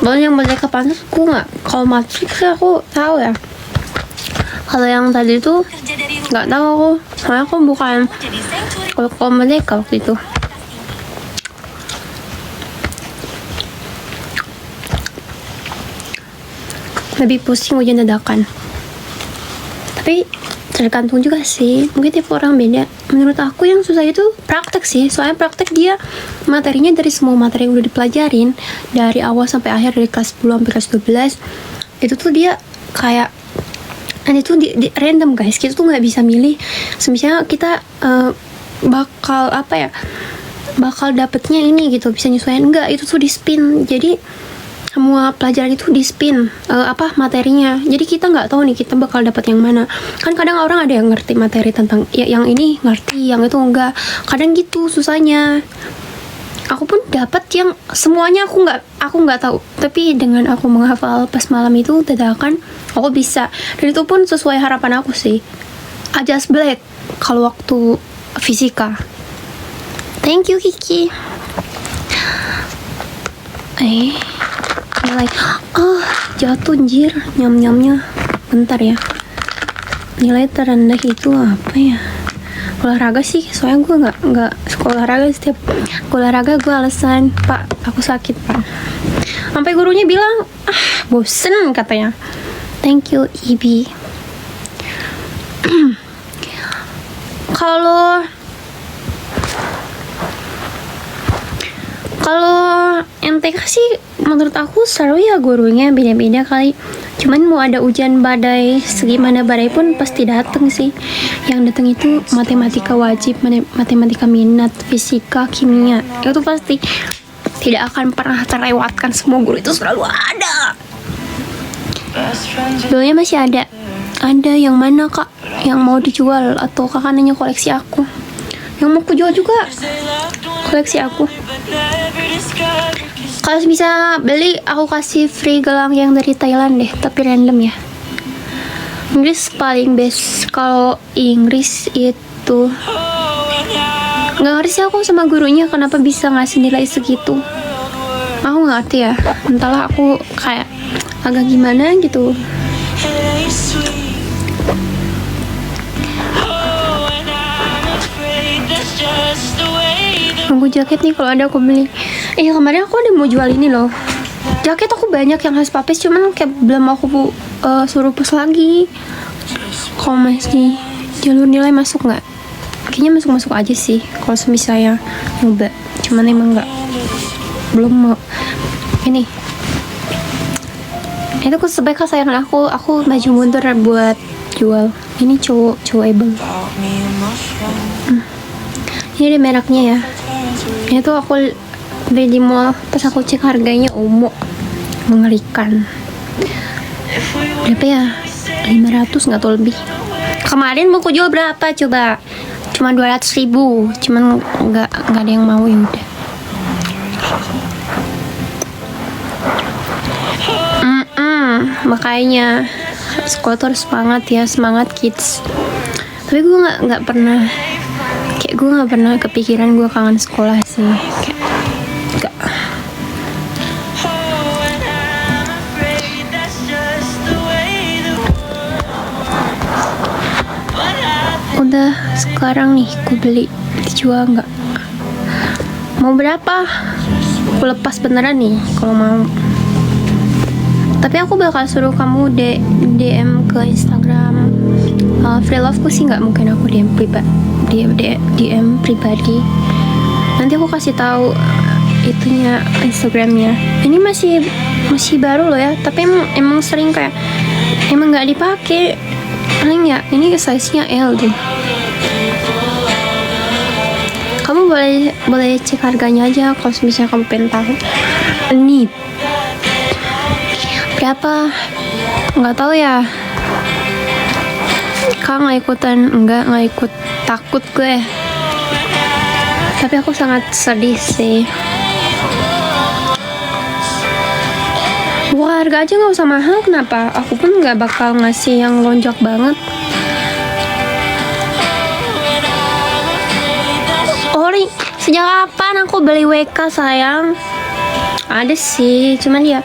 Bahkan yang merdeka panas aku nggak, kalau matriks aku tahu ya. Kalau yang tadi tuh nggak tahu aku, soalnya aku bukan kalau merdeka waktu itu. Lebih pusing ujian dadakan. Tapi tergantung juga sih, mungkin tiap orang beda. Menurut aku yang susah itu praktek sih, soalnya praktek dia materinya dari semua materi yang udah dipelajarin dari awal sampai akhir, dari kelas 10 sampai kelas 12. Itu tuh dia kayak, dan itu di random guys, kita tuh nggak bisa milih. Misalnya kita bakal dapetnya ini gitu, bisa nyesuaiin, enggak, itu tuh di spin. Jadi semua pelajaran itu di spin materinya. Jadi kita nggak tahu nih kita bakal dapat yang mana. Kan kadang orang ada yang ngerti materi tentang ya, yang ini ngerti, yang itu enggak. Kadang gitu susahnya. Aku pun dapat yang semuanya aku nggak tahu. Tapi dengan aku menghafal pas malam itu dadakan aku bisa. Dan itu pun sesuai harapan aku sih. I just black kalau waktu fisika. Thank you Kiki. Nilai jatuh anjir nyam-nyamnya. Bentar ya. Nilai terendah itu apa ya? Olahraga sih, soalnya gue nggak sekolah olahraga. Setiap olahraga gue alasan, Pak aku sakit Pak. Sampai gurunya bilang bosen katanya. Thank you Ibi. Kalau MTK sih menurut aku seru ya, gurunya beda-beda kali. Cuman mau ada hujan badai, segimana badai pun pasti dateng sih. Yang datang itu matematika wajib, matematika minat, fisika, kimia. Itu pasti tidak akan pernah terlewatkan. Semua guru itu selalu ada. Dulunya masih ada. Ada yang mana kak? Yang mau dijual atau kakak nanya koleksi aku? Yang mau aku jual juga koleksi aku. Kalau bisa beli, aku kasih free gelang yang dari Thailand deh, tapi random ya. Inggris paling best. Kalau Inggris itu nggak ngerti sih aku sama gurunya kenapa bisa ngasih nilai segitu. Aku nggak ngerti ya. Entahlah, aku kayak agak gimana gitu. Nunggu jaket nih, kalau ada aku beli. Kemarin aku ada mau jual ini loh. Jaket aku banyak yang khas papis, cuman kayak belum aku suruh pos lagi. Kalau masih jalur nilai masuk nggak? Kayaknya masuk aja sih. Kalau misalnya nyoba, cuman emang nggak, belum mau. Ini itu aku sebaik kesayangan aku maju mundur buat jual. Ini cowok able. Ini ada mereknya ya. Itu aku beli di mall, pas aku cek harganya mengerikan. Berapa ya? 500 nggak tahu lebih. Kemarin mau aku jual berapa coba? Cuma 200.000. Cuman nggak ada yang mau, ya udah. Makanya sekolah tuh harus semangat ya, semangat kids. Tapi gue nggak pernah kepikiran gue kangen sekolah sih. Kayak nggak. Udah sekarang nih gue beli, dijual nggak? Mau berapa? Aku lepas beneran nih kalau mau. Tapi aku bakal suruh kamu DM ke Instagram. Free Love ku sih nggak mungkin aku DM pribadi. Nanti aku kasih tahu itunya Instagramnya. Ini masih baru loh ya. Tapi emang sering kayak emang nggak dipakai. Paling ya ini size-nya L deh. Kamu boleh cek harganya aja kalau misalnya kamu pengen tahu. Ini berapa? Nggak tahu ya. Kak nggak ikut, takut gue. Tapi aku sangat sedih sih. Wah, harga aja nggak usah mahal, kenapa? Aku pun nggak bakal ngasih yang lonjak banget. Ori, sejak kapan aku beli WK sayang? Ada sih, cuman ya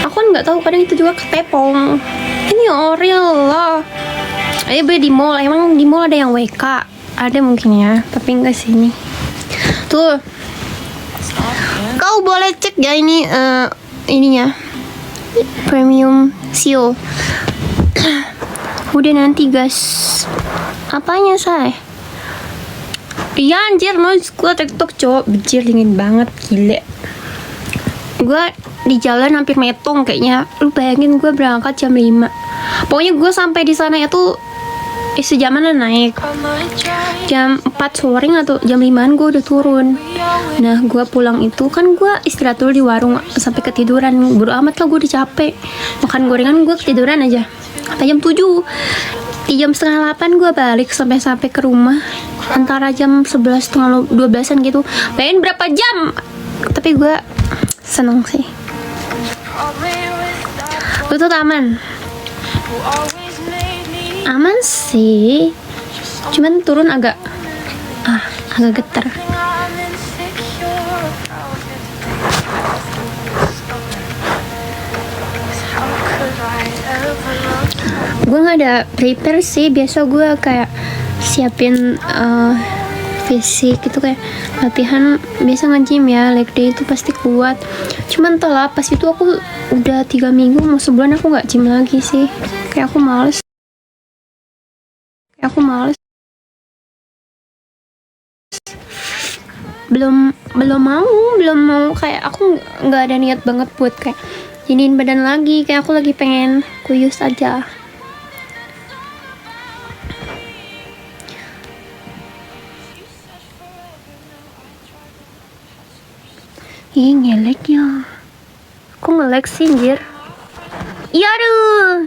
aku nggak tahu, kadang itu juga ketepong. Ini Oreo loh. Ayo beli di mall. Emang di mall ada yang WK? Ada mungkin ya, tapi enggak sih ini. Tuh, kau boleh cek ya ini ininya premium seal. Udah nanti guys. Apanya say? Iya anjir, noise gue TikTok cowok bejir, dingin banget, gile. Gue di jalan hampir metong kayaknya. Lu bayangin gue berangkat jam 5. Pokoknya gue sampai di sana itu sejaman lah naik. Jam 4 sore atau jam 5an gue udah turun. Nah gue pulang itu kan gue istirahat dulu di warung sampai ketiduran. Bodo amat lah, gue udah capek makan gorengan, gue ketiduran aja sampai jam 7. Di jam setengah 8 gue balik sampai ke rumah antara jam 11 setengah 12an gitu. Pengen berapa jam, tapi gue seneng sih. Lu tuh aman sih, cuman turun agak getar. Gue nggak ada prepare sih, biasa gue kayak siapin fisik gitu, kayak latihan biasa nge-gym ya, leg day itu pasti kuat. Cuman telah pas itu aku udah 3 minggu mau sebulan aku nggak gym lagi sih, kayak aku males. belum mau kayak aku nggak ada niat banget buat kayak jadiin badan lagi, kayak aku lagi pengen kuyus aja. Ih ngelek ya, kok ngelek sih anjir. Yaru.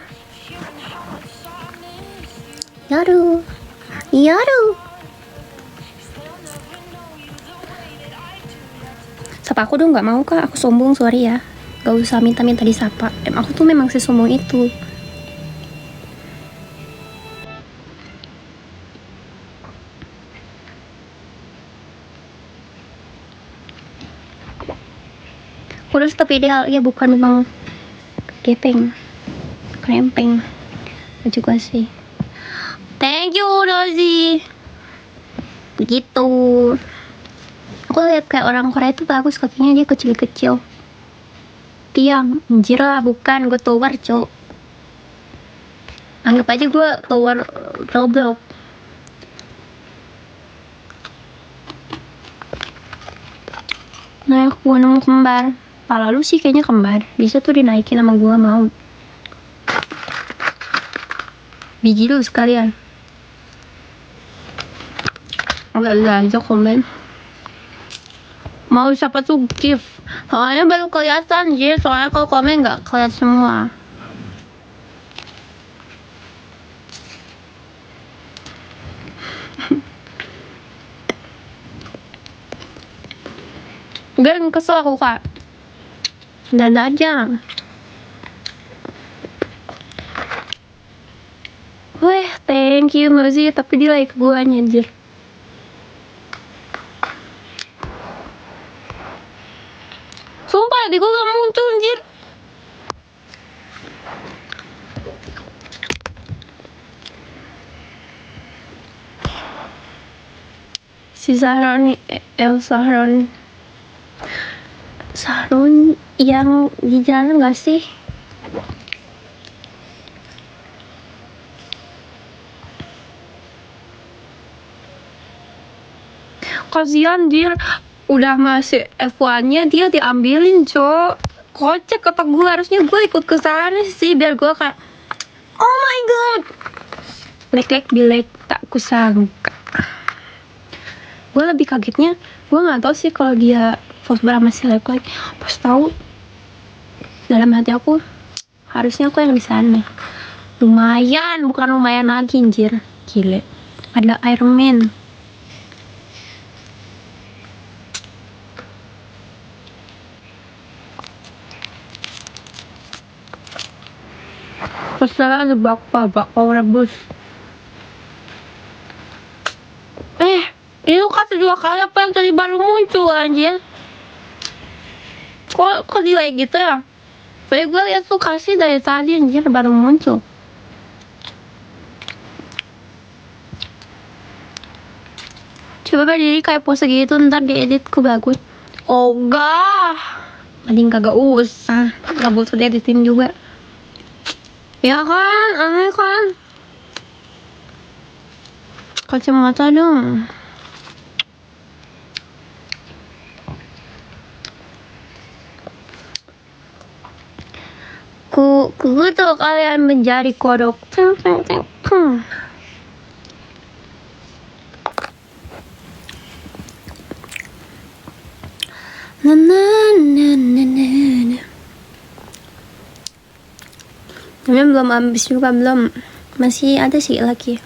Sapa aku dong, nggak mau kak, aku sombong, sorry ya. Gak usah minta disapa, aku tuh memang sesombong itu. Kurus tapi ideal ya, bukan memang krempeng juga sih. Thank you Rosie. Begitu. Aku lihat kayak orang Korea itu bagus kakinya, dia kecil-kecil. Tiang, anjir lah, bukan, gue tower cok. Anggap aja gue tower Roblox. Nah, gunung kembar. Pala lu sih kayaknya kembar. Bisa tuh dinaikin sama gue, mau. Biji lu sekalian. Enggak aja komen. Mau siapa tuh gift? Soalnya baru kelihatan sih, soalnya kalau komen nggak kelihatan semua. Gak kesel aku kak. Dan aja. Weh, thank you Mozi, tapi dia like gue anjir. Sumpah di gue gak muncul anjir. Si Saron yang di jalan gak sih? Kasian dia udah masih F1 nya dia diambilin cok. Kocak kata gue, harusnya gue ikut ke sana sih biar gue kayak oh my god, lek bilek tak kusangka. Gue lebih kagetnya, gue nggak tahu sih kalau dia Fosbar masih lek pas tahu dalam hati aku harusnya aku yang di sana. Lumayan, bukan lumayan lagi anjir, gile, ada Iron Man. Pesanan ada bakpao rebus. Itu kata 2 kali apa yang tadi baru muncul anjir. Kok delay gitu ya? Soalnya gue liat tuh kasih dari tadi anjir baru muncul. Coba berdiri kayak pose gitu, ntar diedit ku bagus. Ogah, mending kagak usah, gak butuh dieditin juga. Ya kan, aneh kan. Kacamata dong. Ku tuh kalian menjadi kodok. belum habis juga, belum. Masih ada sih lagi.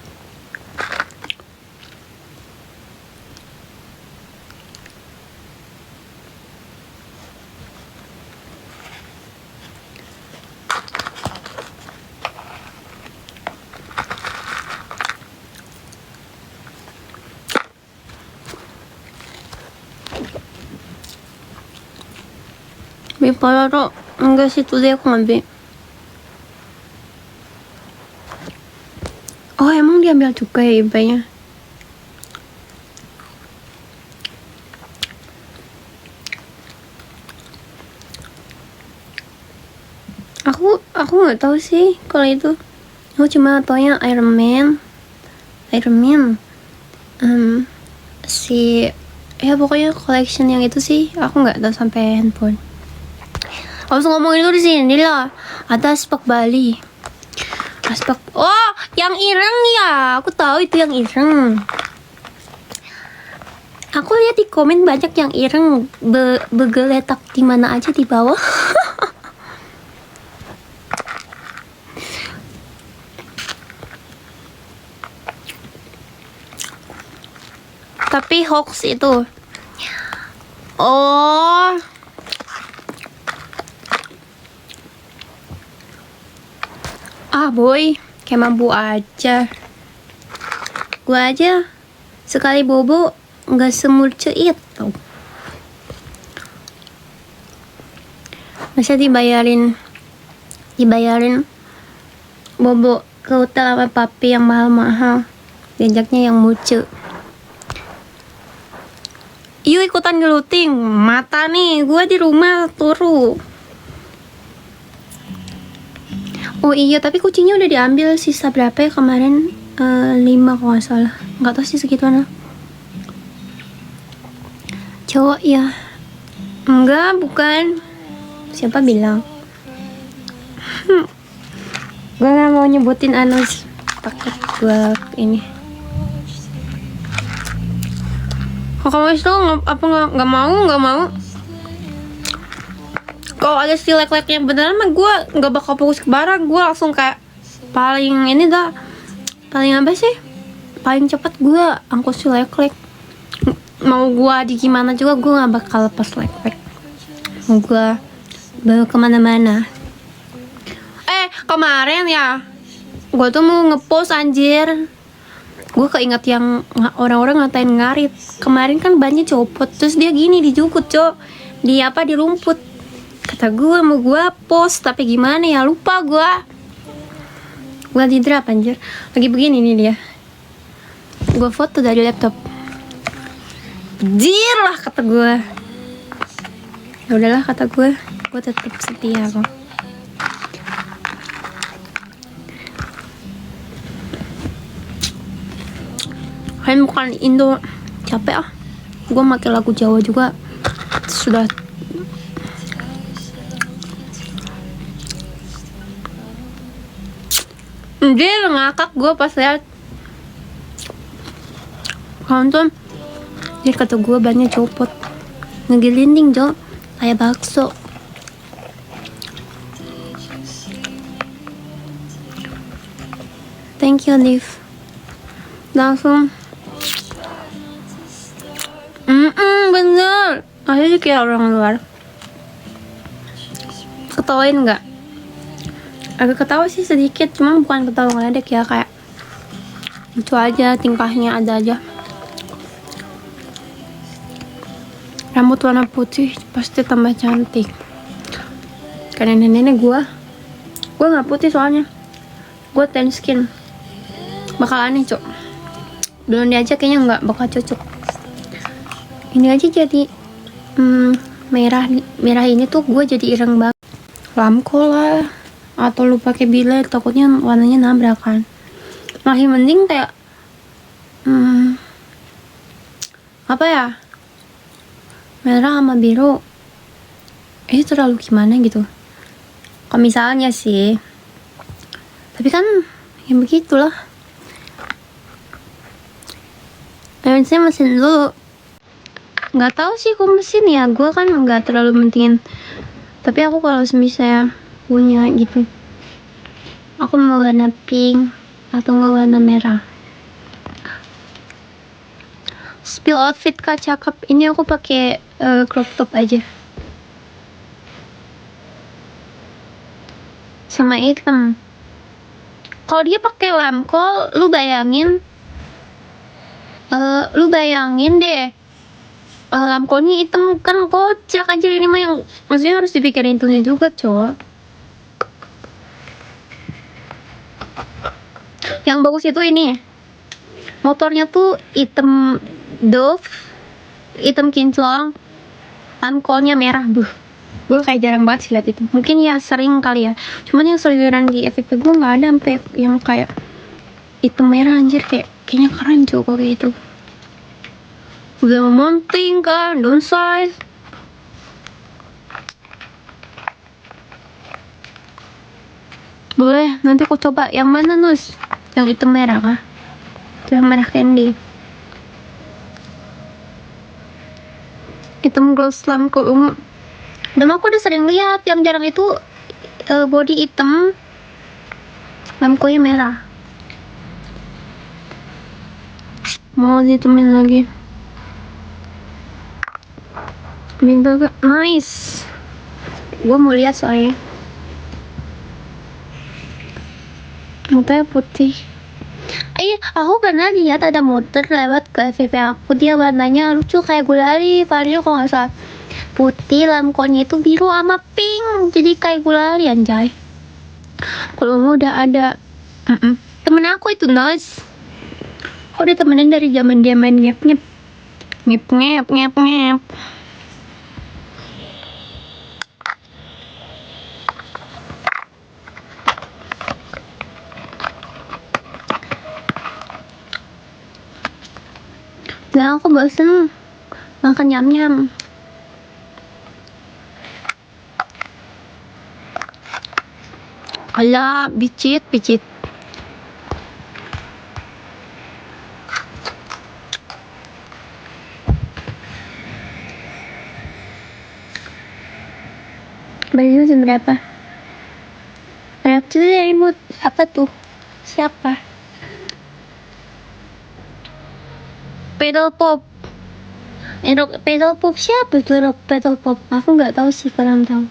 Pararo enggak sih, tuh dia aku ngambil. Oh emang diambil juga ya ibanya. Aku nggak tahu sih kalau itu. Aku cuma taunya Iron Man. Si ya pokoknya collection yang itu sih aku nggak tahu sampai handphone. Harus ngomongin itu di sini lah. Ada aspak Bali. Aspak. Oh, yang ireng ya. Aku tahu itu yang ireng. Aku lihat di komen banyak yang ireng begeletak di mana aja di bawah. Tapi hoax itu. Oh. Ah boy, kayak mampu aja. Gua aja sekali bobo nggak semurce itu. Masa dibayarin bobo ke hotel sama papi yang mahal-mahal, diajaknya yang muce. Yuk ikutan geluting mata nih, gua di rumah turu. Oh iya, tapi kucingnya udah diambil sisa berapa ya kemarin? 5 kalau nggak salah. Nggak tahu sih segituan lah. Cowok ya? Enggak, bukan. Siapa bilang? Gue nggak mau nyebutin anus. Takut gue ini. Kok kamu itu apa nggak mau? Kalau ada si lek yang beneran mah gue nggak bakal fokus ke barang. Gue langsung kayak paling apa sih, paling cepat gue angkut si lek. Mau gue di gimana juga gue nggak bakal lepas lek. Mau gue bawa kemana-mana. Kemarin ya gue tuh mau ngepost anjir. Gue keinget yang orang-orang ngatain ngarit. Kemarin kan bannya copot, terus dia gini dijukut di rumput. Kata gue mau gue post, tapi gimana ya, lupa gue di drop anjir. Lagi begini nih dia, gue foto dari laptop. Jir lah kata gue. Ya udahlah kata gue tetap setia kok. Kalian bukan Indo, capek ah. Gue pakai lagu Jawa juga sudah. Dia ngakak gue pas lihat nonton. Dia kata gue bannya copot, ngegelinding kayak bakso. Thank you Liv. Langsung bener. Akhirnya kayak orang luar. Ketawain nggak? Agak ketawa sih sedikit, cuma bukan ketawa ngeledek ya, kayak itu aja, tingkahnya ada aja. Rambut warna putih pasti tambah cantik. Karena nenek gue nggak putih soalnya, gue tan skin. Bakal aneh cok, belum diajak kayaknya nggak bakal cocok. Ini aja jadi merah ini tuh gue jadi ireng banget. Lamco lah, atau lu pakai bilet, takutnya warnanya nabrakan. Masih mending kayak apa ya, merah sama biru. Terlalu gimana gitu. Kalau misalnya sih, tapi kan yang begitulah. Saya mesin dulu. Nggak tahu sih kok mesin ya, gue kan nggak terlalu pentingin. Tapi aku kalau misalnya punya gitu, Aku mau warna pink atau mau warna merah. Spill outfit Kak cakep. Ini aku pakai crop top aja. Sama hitam. Kalau dia pakai lamkol, lu bayangin deh. Lamkolnya hitam kan kocak aja ini mah, yang maksudnya harus dipikirin itunya juga, cowok. Yang bagus itu ini. Motornya tuh hitam Dove, hitam kinclong, lamkolnya merah. Gue kayak jarang banget sih liat itu. Mungkin ya sering kali ya. Cuman yang seliweran di FVP gue nggak ada sampai yang kayak hitam merah, anjir. Kayaknya keren cowok kayak itu. Udah mounting kan, downsize. Boleh, nanti aku coba. Yang mana, Nus? Yang hitam merah kah? Yang merah candy. Hitam glow slam kok. Dan aku udah sering lihat, yang jarang itu body hitam, lampunya merah. Mau ditemin lagi. Bintang nice. Gua mau lihat soalnya. Motornya putih. Aku pernah lihat ada motor lewat ke FVP aku. Dia warnanya lucu kayak gulali. Varionya kalau nggak salah putih, lampunya itu biru sama pink. Jadi kayak gulali, anjay. Kalau mau udah ada temen aku itu nice. Aku udah temenin dari zaman dia main ngep. Dan aku bosen makan nyam. Alah, picit. Bajunya jam berapa? Reaksi dari mood. Apa tuh? Siapa? Pedal pop. Pedal pop siapa tuh? Pedal pop. Aku nggak tahu sih, kalian tahu.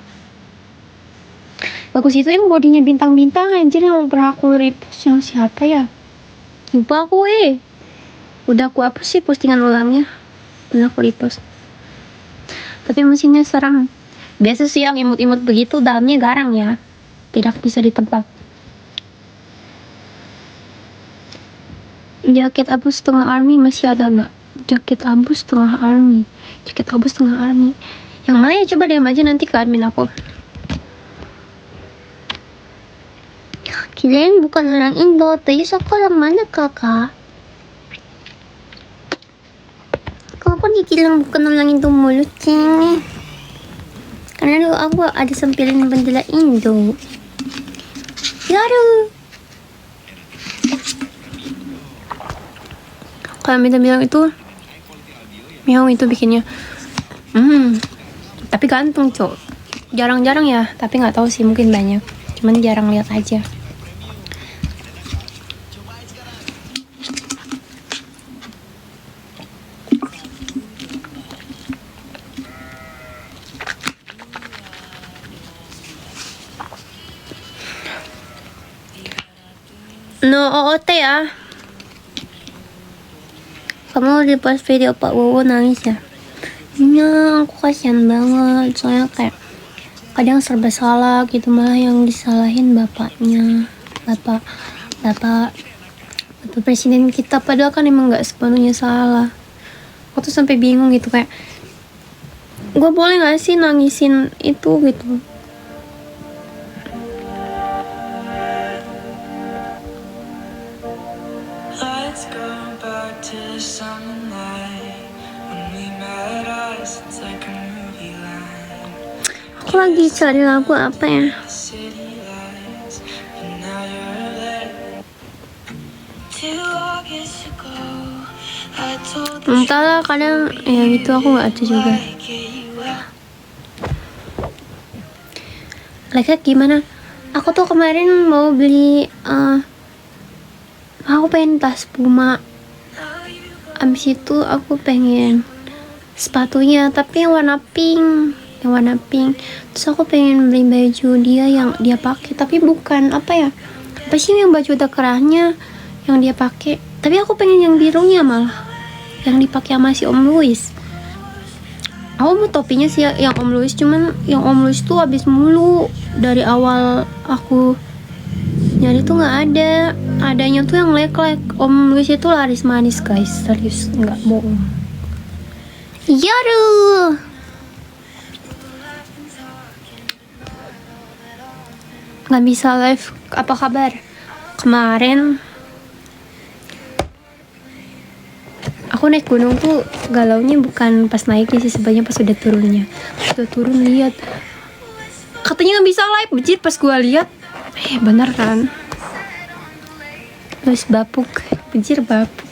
Bagus itu yang bodinya bintang-bintang, anjir, yang pernah aku repost yang siapa ya? Lupa aku Udah aku hapus sih postingan ulangnya. Udah aku repost. Tapi mesinnya serang. Biasa sih yang imut-imut begitu dalamnya garang ya. Tidak bisa ditebak. Jaket abu setengah army masih ada nggak? Jaket abu setengah army. Yang mana ya, coba DM aja nanti ke admin aku. Kirain bukan orang Indo. Tadi sekolah mana kakak? Kok aku dibilang bukan orang Indo mulu, ceng? Karena dulu aku ada sampilin bendera Indo. Yaru. Kalau minta bilang itu Miao itu bikinnya tapi gantung, cok. Jarang-jarang ya, tapi nggak tahu sih, mungkin banyak, cuman jarang lihat aja. No OOT ya. Kamu di post video Pak Wowo nangis ya? Iya, aku kasihan banget. Soalnya kayak kadang serba salah gitu, malah yang disalahin bapaknya. Bapak presiden kita, padahal kan emang gak sepenuhnya salah. Aku tuh sampai bingung gitu, kayak gue boleh gak sih nangisin itu gitu. Let's go back to the summer night when we met us. It's like a movie line. Aku lagi cari lagu apa ya? The city lights, and now you're there. 2 August ago, I told you Entahlah, kadang ya gitu, aku nggak ada juga. I get you out. Leket gimana? Aku tuh kemarin mau beli aku pengen tas Puma. Abis itu aku pengen sepatunya tapi yang warna pink. Terus aku pengen beli baju dia yang dia pakai tapi bukan apa sih yang baju dakerahnya yang dia pakai. Tapi aku pengen yang birunya malah, yang dipakai sama si Om Louis. Aku mau topinya sih yang Om Louis, cuman yang Om Louis tuh habis mulu. Dari awal aku nyari tuh nggak ada. Adanya tuh yang lek-lek. Om Louis itu laris manis guys, serius nggak bohong. Yaduh. Nggak bisa live. Apa kabar? Kemarin aku naik gunung tuh galaunya bukan pas naiknya sih, sebenarnya pas udah turunnya. Udah turun lihat katanya nggak bisa live, bejit pas gua lihat beneran terus bapuk, bejir bapuk.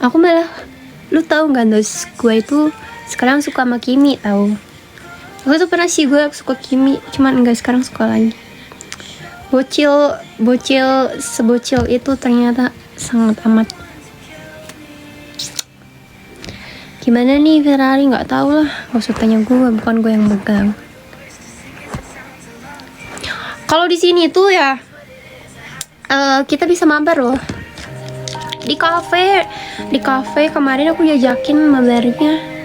Aku malah, lu tahu nggak Dos, gua itu sekarang suka sama Kimi tahu. Aku tuh pernah sih gue suka Kimi, cuman enggak, sekarang suka lagi. Bocil sebocil itu ternyata sangat amat. Gimana nih Ferrari, nggak tahu lah, gak usah tanya gue, bukan gue yang megang. Kalau di sini tuh ya kita bisa mabar loh di kafe kemarin aku diajakin mabarnya